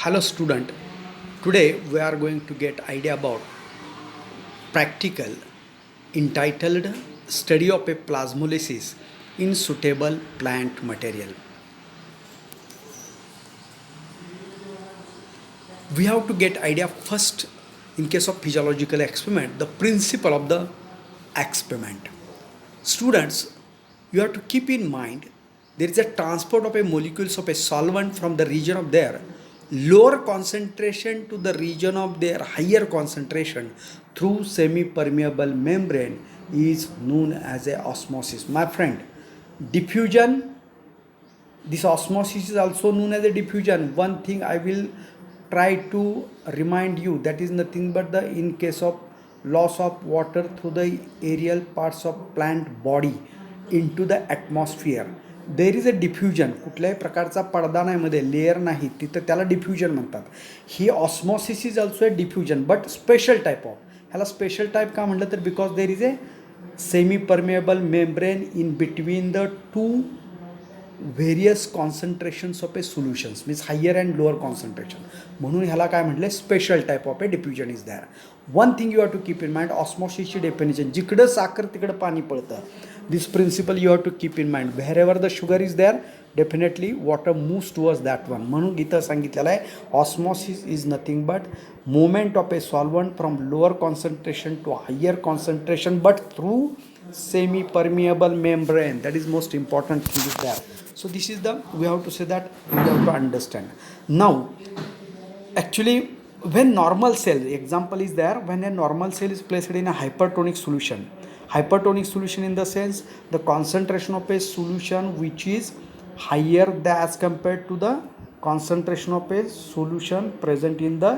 Hello student, today we are going to get idea about practical entitled study of a plasmolysis in suitable plant material. We have to get idea first in case of physiological experiment, the principle of the experiment. Students, you have to keep in mind there is a transport of a molecules of a solvent from the region of their lower concentration to the region of their higher concentration through semi-permeable membrane is known as a osmosis. My friend, diffusion, this osmosis is also known as a diffusion. One thing I will try to remind you, that is nothing but the in case of loss of water through the aerial parts of plant body into the atmosphere, there is a diffusion. कुठल्याही प्रकारचा पडदा नाही मध्ये, layer नाही, तिथं त्याला diffusion म्हणतात. ही osmosis is also a diffusion but special type of. ह्याला स्पेशल टाईप का म्हटलं तर because there is a semi permeable membrane in between the two various concentrations of a solutions, means higher and lower concentration, म्हणून ह्याला काय म्हटलं special type of a diffusion is there. One thing you have to keep in mind, ऑस्मॉसिसची definition, जिकडं साखर तिकडं पाणी पळतं. This principle you have to keep in mind. Wherever the sugar is there, definitely water moves towards that one. म्हणून इथं सांगितलेलं आहे osmosis is nothing but movement of a solvent from lower concentration to higher concentration but through semi permeable membrane. That is most important thing is there. So this is the, we have to say that, we have to understand. Now actually when normal cell, example is there, when a normal cell is placed in a hypertonic solution. Hypertonic solution in the sense the concentration of a solution which is higher as compared to the concentration of a solution present in the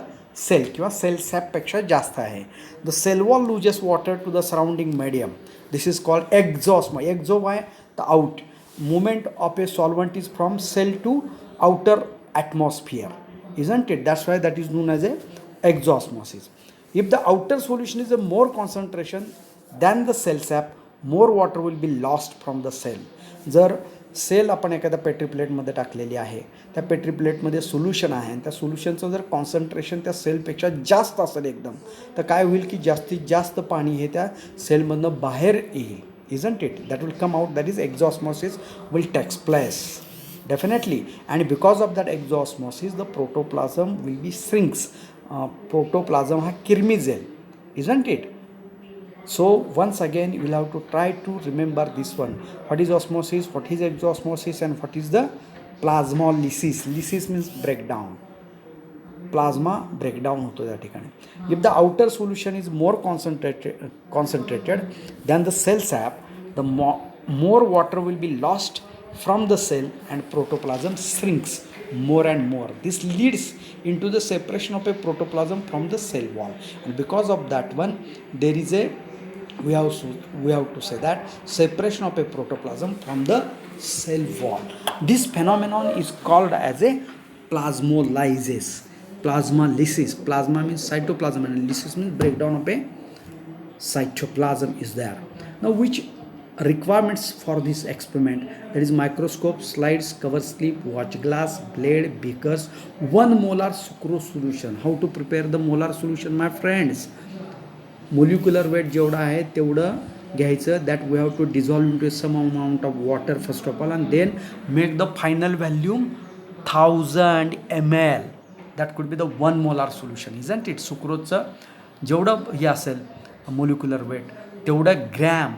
cell किंवा cell sap पेक्षा जास्त आहे. The cell wall loses water to the surrounding medium. This is called exosmosis. Exo why? The out. Movement of a solvent is from cell to outer atmosphere, isn't it? That's why that is known as a exosmosis. If the outer solution is a more concentration than the cell sap, more water will be lost from the cell. जर sale आपण एखाद्या petri प्लेटमध्ये टाकलेली आहे, त्या petri प्लेटमध्ये solution आहे आणि त्या सोल्युशनचं जर कॉन्सन्ट्रेशन त्या सेलपेक्षा जास्त असेल एकदम, तर काय होईल की जास्तीत जास्त पाणी हे त्या सेलमधनं बाहेर येईल, isn't it? That will come out, that is exosmosis will takes place definitely. And because of that exosmosis the protoplasm will be shrinks. Protoplasm हा किरमी जाईल, isn't it? So once again you will have to try to remember this one. What is osmosis, what is exosmosis, and what is the plasmolysis. Lysis means breakdown. Plasma breakdown होतो त्या ठिकाणी. If the outer solution is more concentrated than the cell sap, the more water will be lost from the cell and protoplasm shrinks more and more. This leads into the separation of a protoplasm from the cell wall, and because of that one there is a, we have to say that separation of a protoplasm from the cell wall. This phenomenon is called as a plasmolysis. Plasmolysis. Plasma means cytoplasm and lysis means breakdown of a cytoplasm is there. Now which requirements for this experiment? There is microscope, slides, cover slip, watch glass, blade, beakers, 1 molar sucrose solution. How to prepare the molar solution, my friends? Molecular weight जेवढा आहे तेवढं घ्यायचं. That we have to dissolve in to some amount of water first of all and then make the final volume 1000 ml. That could be the 1 molar solution, isn't it? सुक्रोजचं जेवढं हे असेल molecular weight तेवढं gram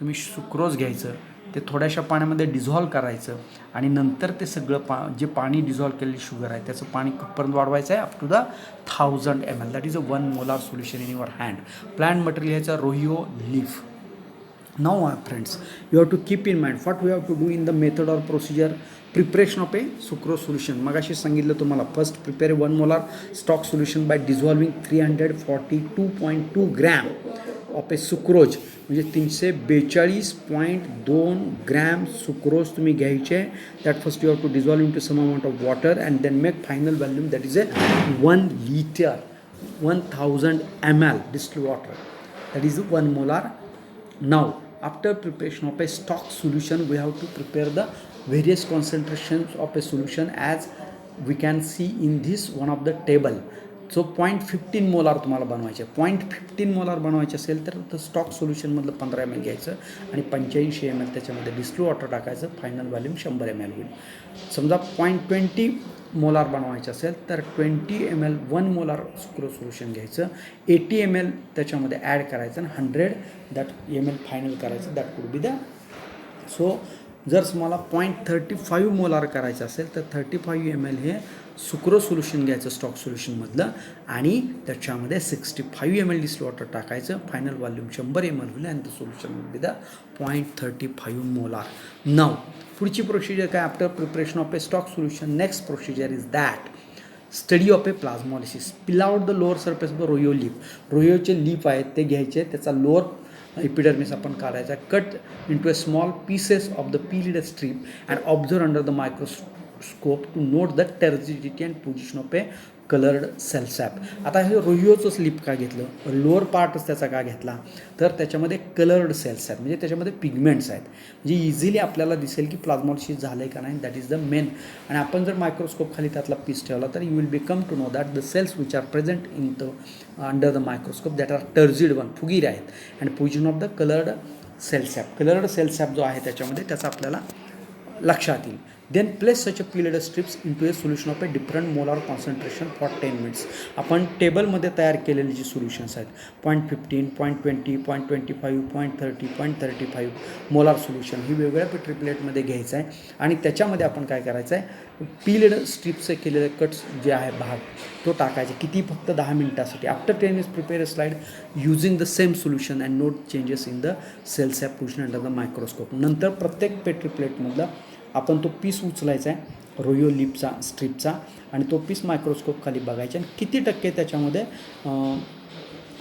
तुम्ही sucrose घ्यायचं, ते थोड्याशा पाण्यामध्ये डिझॉल्व करायचं आणि नंतर ते सगळं जे पाणी डिझॉल्व केलेली शुगर आहे त्याचं पाणी कुठपर्यंत वाढवायचं आहे, up to the 1000 ml. That is a 1 molar solution in your hand. Plant material ह्याचा Rhoeo leaf. Now my friends, you have to keep in mind what we have to do in the method or procedure. Preparation of a sucrose solution. मगाशी सांगितलं तुम्हाला, first prepare 1 molar stock solution by dissolving 342.2 gram of a sucrose, म्हणजे 342.2 gram sucrose तुम्ही घ्यायचे. That first you have to dissolve in to some amount of water and then make final volume that is a 1 liter, 1000 ml distilled water. That is 1 molar. Now after preparation of a stock solution we have to prepare the various concentrations of a solution as we can see in this one of the table. So 0.15 molar तुम्हाला बनवायचे. 0.15 molar बनवायचे असेल तर stock सोल्युशनमधलं 15 ml घ्यायचं आणि 85 ml त्याच्यामध्ये distil water टाकायचं. Final volume 100 ml होईल. समजा 0.20 मोलार बनवायचं असेल तर 20 ml 1 मोलार सुक्रो सोल्युशन घ्यायचं. 80 ml त्याच्यामध्ये ॲड करायचं आणि 100 दॅट ml फायनल करायचं. That could be the. So जर तुम्हाला 0.35 मोलार करायचं असेल तर 35 ml हे सुक्रो सोल्युशन घ्यायचं स्टॉक सोल्युशनमधलं आणि त्याच्यामध्ये 65 ml डिस्टिल वॉटर टाकायचं. फायनल व्हॉल्यूम 100 ml होईल आणि the solution will be the 0.35 molar. Now पुढची प्रोसिजर काय? After preparation of a stock solution next procedure is that study of a plasmolysis. Peel out the lower surface of the Rhoeo leaf. रोयोचे leaf आहेत ते घ्यायचे, त्याचा lower epidermis आपण काढायचा. Cut into a small pieces of the peeled strip and observe under the microscope to note the turgidity and position of a coloured cell sap. आता हे रोहिओचंच lip का घेतलं, लोअर पार्टच त्याचा का घेतला, तर त्याच्यामध्ये कलर्ड सेल्स आहेत, म्हणजे त्याच्यामध्ये पिगमेंट्स आहेत, म्हणजे इझिली आपल्याला दिसेल की प्लाझ्मॉलिसिस झालं आहे का नाही. That is the main. आणि आपण जर मायक्रोस्कोप खाली त्यातला पीस ठेवला तर you will become to know that the cells which are present in the under the microscope that are turgid one, फुगीर आहेत, and position of the coloured cell sap. Coloured cell sap जो आहे त्याच्यामध्ये त्याचा आपल्याला लक्षात येईल. Then place such a peeled strips in to a solution of a different molar concentration for 10 minutes. आपण टेबलमध्ये तयार केलेले जे सोल्युशन्स आहेत 0.15, 0.20, 0.25, 0.30, 0.35 मोलार सोल्युशन ही वेगवेगळ्या पेट्रीप्लेटमध्ये घ्यायचं आहे आणि त्याच्यामध्ये आपण काय करायचं आहे, पील्ड स्ट्रिप्सचे केलेले कट्स जे आहे भाग तो टाकायचे. किती? फक्त 10 मिनिटासाठी. After 10 minutes prepare a slide using the same solution and note changes in the cell sap position under the microscope. नंतर प्रत्येक पेट्रीप्लेटमधला आपण तो पीस उचलायचा आहे रोयो लिपचा स्ट्रिपचा आणि तो पीस मायक्रोस्कोप खाली बघायचा आणि किती टक्के त्याच्यामध्ये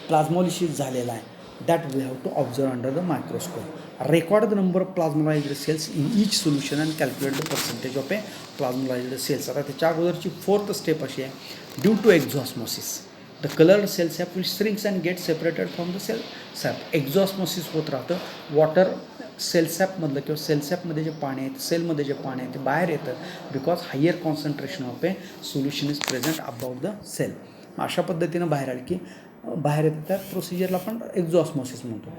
प्लाझ्मॉलिसिस झालेला आहे that we have to observe under the microscope. Record the number of plasmolysed cells in each solution and calculate the percentage of a plasmolysed cells. आता त्याच्या अगोदरची 4th स्टेप अशी आहे, due to exosmosis the coloured cell sap will shrinks and get separated from the cell sap. Exosmosis होत राहतं, water सेलसॅपमधलं किंवा सेलसॅपमध्ये जे पाणी आहे सेलमध्ये जे पाणी आहे ते बाहेर येतं because higher concentration of a solution is present about the cell. अशा पद्धतीनं बाहेर आली की बाहेर येतं, त्या प्रोसिजरला आपण एक्झॉस्मोसिस म्हणतो.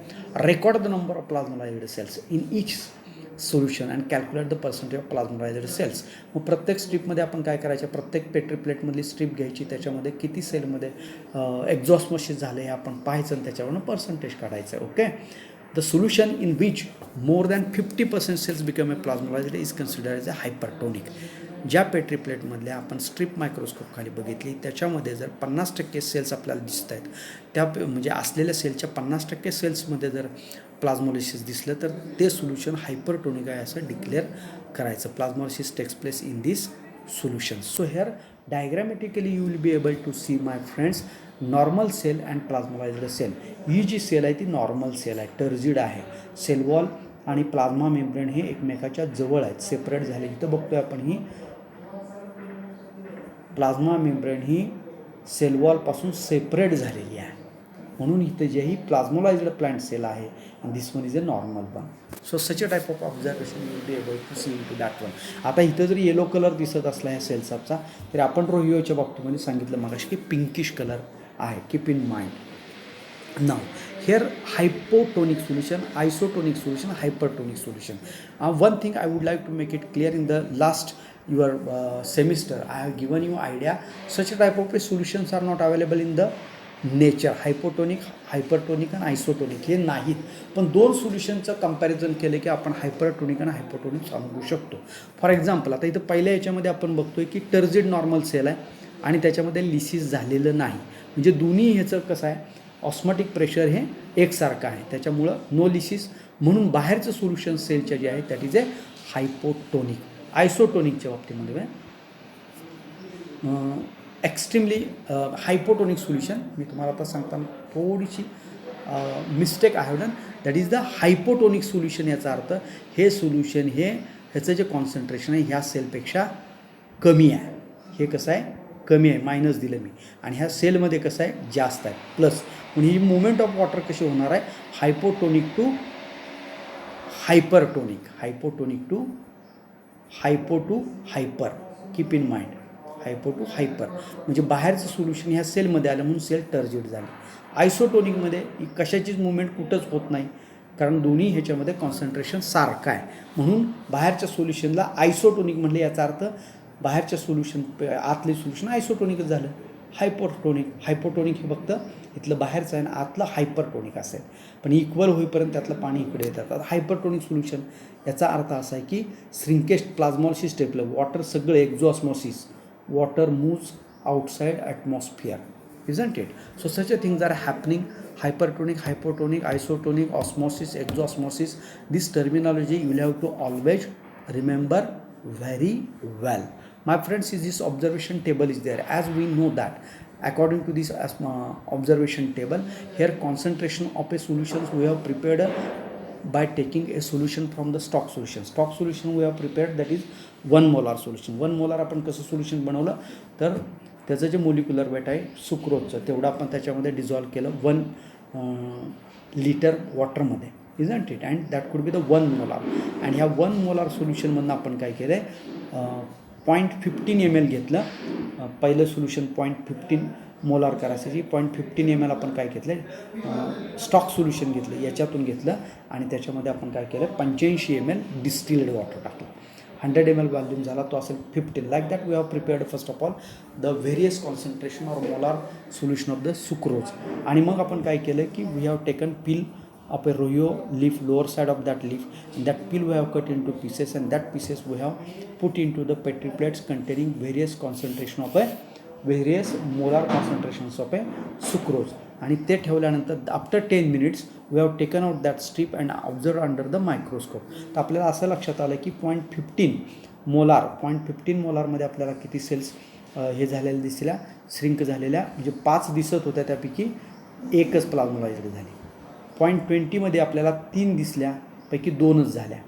Record the number of plasmolysed cells in each solution and calculate the percentage of plasmolysed cells. मग प्रत्येक स्ट्रीपमध्ये आपण काय करायचं, प्रत्येक पेट्रीप्लेटमधली स्ट्रीप घ्यायची, त्याच्यामध्ये किती सेलमध्ये एक्झॉस्मोसिस झालं हे आपण पाहायचं आणि त्याच्यावरून पर्सेंटेज काढायचं. Okay. The solution in which more than 50% cells become a plasmolized is considered as a hypertonic. ज्या पेट्रीप्लेटमधल्या आपण स्ट्रिप मायक्रोस्कोप खाली बघितली त्याच्यामध्ये जर 50% सेल्स आपल्याला दिसत आहेत, त्या म्हणजे असलेल्या सेलच्या 50% सेल्समध्ये जर प्लाझ्मोलिसिस दिसलं तर ते सोल्युशन हायपरटोनिक आहे असं डिक्लेअर करायचं. Plasmolysis takes place in this solution. So here diagrammatically you will be able to see my friends normal cell and plasmolysed cell. ही जी सेल आहे ती नॉर्मल सेल आहे, टर्जिड आहे. सेल वॉल आणि प्लाझ्मा मेम्ब्रेन हे एकमेकाच्या जवळ आहेत, सेपरेट झाले. इथं बघतोय आपण ही प्लाझ्मा मेम्ब्रेन ही सेल वॉलपासून सेपरेट झालेली आहे, म्हणून इथं जे ही प्लाझ्मोलाइज्ड प्लांट सेल आहे and this one is a normal one. So such a type of observation you will be able to see into that one. आता इथं जर येलो कलर दिसत असला ह्या सेल्सचा तर आपण रोहिओच्या बाबतीमध्ये सांगितलं मगाशी की पिंकिश कलर आहे. Keep in mind. Now here hypotonic solution, isotonic solution, hypertonic solution. One thing I would like to make it clear, in the last your semester I have given you idea such a type of solutions are not available in the nature. Hypotonic, hypertonic आणि isotonic हे नाहीत, पण दोन सोल्युशनचं comparison केले की आपण hypertonic आणि hypotonic सांगू शकतो. फॉर एक्झाम्पल आता इथं पहिल्या याच्यामध्ये आपण बघतोय की टर्जिड नॉर्मल सेल आहे आणि त्याच्यामध्ये लिसिस झालेलं नाही, म्हणजे दोन्ही ह्याचं कसं आहे ऑस्मॅटिक प्रेशर हे एकसारखं आहे, त्याच्यामुळं नो लिसिस, म्हणून बाहेरचं सोल्युशन सेलच्या जे आहे दॅट इज ए हायपोटोनिक. आयसोटोनिकच्या बाबतीमध्ये एक्स्ट्रीमली हायपोटोनिक सोल्युशन मी तुम्हाला आता सांगताना थोडीशी मिस्टेक आहे done, that is the hypotonic solution. याचा अर्थ हे सोल्युशन हे ह्याचं जे कॉन्सन्ट्रेशन आहे ह्या सेलपेक्षा कमी आहे. हे कसं आहे कमी आहे, मायनस दिलं मी, आणि ह्या सेलमध्ये कसं आहे जास्त आहे प्लस. म्हणून ही मुवमेंट ऑफ वॉटर कशी होणार आहे hypotonic to hypertonic, hypotonic to hypo to hyper. Keep in mind. Hypo to hyper, म्हणजे बाहेरचं सोल्युशन ह्या सेलमध्ये आलं म्हणून सेल टर्जिड झाली. आयसोटोनिकमध्ये कशाचीच मुवमेंट कुठंच होत नाही, कारण दोन्ही ह्याच्यामध्ये कॉन्सन्ट्रेशन सारखं आहे, म्हणून बाहेरच्या सोल्युशनला आयसोटोनिक म्हणले. याचा अर्थ बाहेरच्या सोल्युशन आतले सोल्युशन आयसोटोनिकच झालं. हायपोटोनिक हे फक्त इथलं बाहेरचं आहे आणि आतलं हायपरटोनिक असेल, पण इक्वल होईपर्यंत त्यातलं पाणी इकडे येतात. आता हायपरटोनिक सोल्युशन याचा अर्थ असा आहे की श्रिंकेज प्लाझ्मॉलिसिस टेपलं वॉटर सगळं exosmosis, water moves outside atmosphere, isn't it? So such a things are happening: hypertonic, hypotonic, isotonic, osmosis, exosmosis. This terminology you will have to always remember very well. My friends, this observation table is there. As we know that according to this observation table, here concentration of a solutions we have prepared by taking a solution from the stock solution. Stock solution we have prepared, that is 1 molar solution. 1 molar आपण कसं solution बनवलं तर त्याचं जे molecular weight आहे सुक्रोजचं तेवढं आपण त्याच्यामध्ये डिझॉल्व केलं 1 लिटर वॉटरमध्ये, isn't it, and that could be the 1 molar. And ह्या 1 मोलार सोल्युशनमधनं आपण काय केलं आहे 0.15 ml घेतलं. पहिलं सोल्युशन 0.15 मोलार करायसाठी 0.15 ml आपण काय घेतलं स्टॉक सोल्युशन घेतलं, याच्यातून घेतलं आणि त्याच्यामध्ये आपण काय केलं 85 ml डिस्टिल्ड वॉटर टाकलं. 100 ml व्हॉल्यूम झाला तो असेल 15. Like that we have prepared first of all the various concentration or molar solution of the sucrose. आणि मग आपण काय केलं की we have taken peel of a royo leaf, lower side of that leaf, and that peel we have cut into pieces, and that pieces we have put into the petri plates containing various concentration of a various molar concentrations of a sucrose. आणि ते ठेवल्यानंतर after 10 minutes we have taken out that strip and observed under the microscope. तर आपल्याला असं लक्षात आलं की 0.15 मोलारमध्ये आपल्याला किती सेल्स हे झालेल्या दिसल्या, श्रिंक झालेल्या, म्हणजे 5 दिसत होत्या, त्यापैकी एकच प्लाझ्मोलाइज्ड झाली. 0.20 आपल्याला 3 दिसल्या पैकी 2च झाल्या,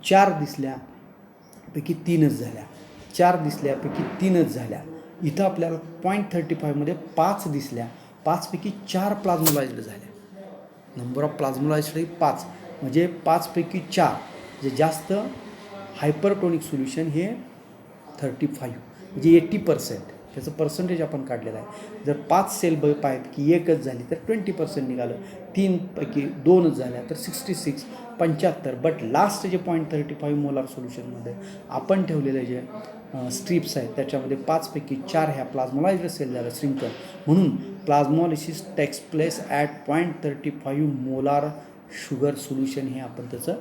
4 दिसल्या पैकी 3च झाल्या, 4 दिसल्यापैकी 3च झाल्या. इथं आपल्याला 0.35 5 दिसल्या, 5 पैकी 4 प्लाझ्मोलाइज्ड झाल्या. नंबर ऑफ प्लाझ्मोलाइज्ड 5, म्हणजे 5 पैकी 4, जे जास्त हायपरटोनिक सोल्युशन हे 35, म्हणजे 80%. त्याचं पर्सेंटेज आपण काढलेलं आहे. जर 5 सेल पैकी एकच झाली तर 20% निघालं, 3 पैकी 2च झाल्या तर 66, 75. बट लास्ट जे 0.35 मोलार सोल्युशनमध्ये आपण ठेवलेले जे स्ट्रिप्स आहेत त्याच्यामध्ये 5 पैकी 4 ह्या प्लाझ्मोलाइज्ड सेल झाल्या श्रिंकर, म्हणून plasmolysis takes place at 0.35 molar sugar solution हे आपण त्याचं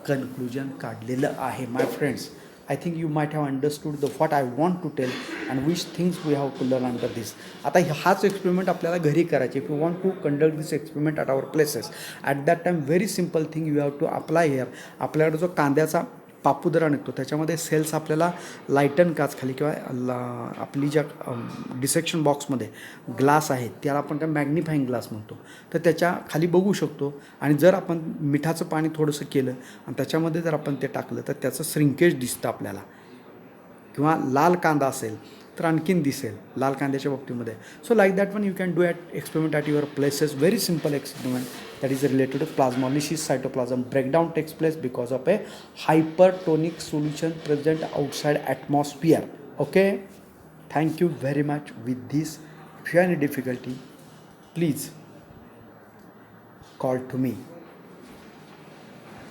कन्क्लुजन काढलेलं आहे. My friends, I think you might have understood what I want to tell and which things we have to learn under this. आता हाच एक्सपेरिमेंट आपल्याला घरी करायचे. If you want to conduct this experiment at our places at that time, very simple thing you have to apply here. आपल्याकडे जो कांद्याचा पापुद्रा निघतो त्याच्यामध्ये सेल्स आपल्याला लायटन काच खाली किंवा आपली ज्या डिसेक्शन बॉक्समध्ये ग्लास आहे त्याला आपण काय मॅग्निफाईंग ग्लास म्हणतो, तर त्याच्या खाली बघू शकतो. आणि जर आपण मिठाचं पाणी थोडंसं केलं आणि त्याच्यामध्ये जर आपण ते टाकलं तर त्याचं श्रिंकेज दिसतं आपल्याला. किंवा लाल कांदा असेल तर आणखीन दिसेल लाल कांद्याच्या बाबतीमध्ये. So like that one you can do experiment at your places. Very simple experiment that is related to plasmolysis. Cytoplasm breakdown takes place because of a hypertonic solution present outside atmosphere. Okay, thank you very much with this. If you have any difficulty, please call to me.